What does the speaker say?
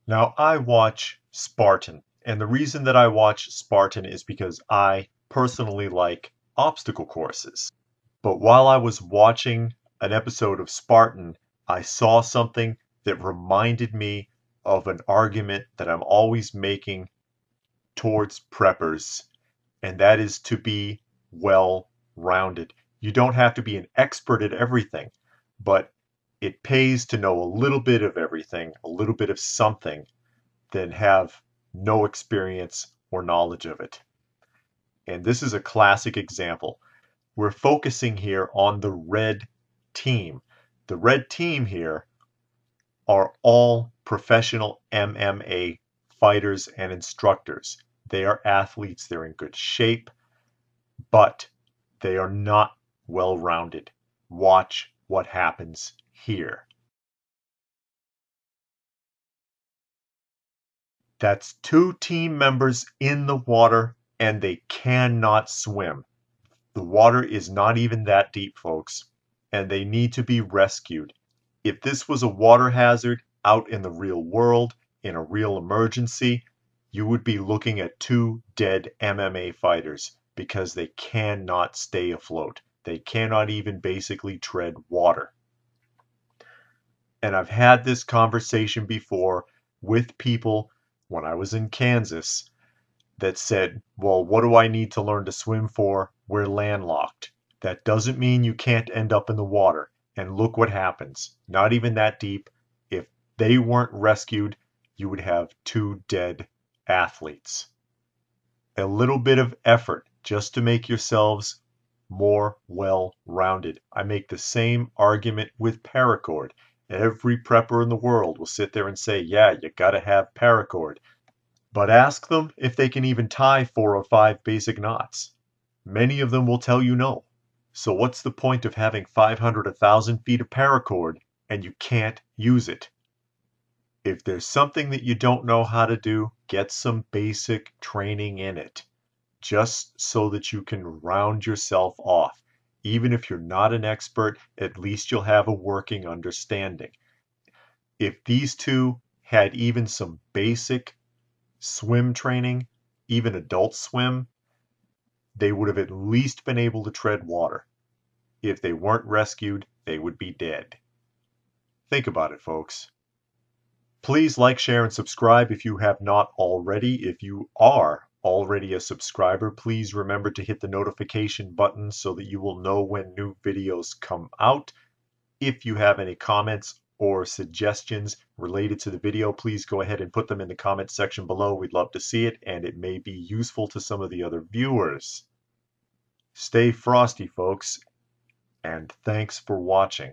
Now, I watch Spartan, and the reason that I watch Spartan is because I personally like obstacle courses. But while I was watching an episode of Spartan, I saw something that reminded me of an argument that I'm always making towards preppers, and that is to be well rounded. You don't have to be an expert at everything, but it pays to know a little bit of everything, a little bit of something, than have no experience or knowledge of it. And this is a classic example. We're focusing here on the red team. The red team here are all professional MMA fighters and instructors. They are athletes, they're in good shape, but they are not well rounded. Watch what happens here. That's two team members in the water and they cannot swim. The water is not even that deep, folks, and they need to be rescued. If this was a water hazard out in the real world, in a real emergency, you would be looking at two dead MMA fighters because they cannot stay afloat. They cannot even basically tread water. And I've had this conversation before with people when I was in Kansas that said, well, what do I need to learn to swim for? We're landlocked. That doesn't mean you can't end up in the water. And look what happens. Not even that deep. If they weren't rescued, you would have two dead athletes. A little bit of effort just to make yourselves more well-rounded. I make the same argument with paracord. Every prepper in the world will sit there and say, yeah, you gotta have paracord. But ask them if they can even tie 4 or 5 basic knots. Many of them will tell you no. So what's the point of having 500, 1,000 feet of paracord and you can't use it? If there's something that you don't know how to do, get some basic training in it, just so that you can round yourself off. Even if you're not an expert, at least you'll have a working understanding. If these two had even some basic swim training, even adult swim, they would have at least been able to tread water. If they weren't rescued, they would be dead. Think about it, folks. Please like, share, and subscribe if you have not already. If you are already a subscriber, please remember to hit the notification button so that you will know when new videos come out. If you have any comments or suggestions related to the video, please go ahead and put them in the comment section below. We'd love to see it, and it may be useful to some of the other viewers. Stay frosty, folks, and thanks for watching.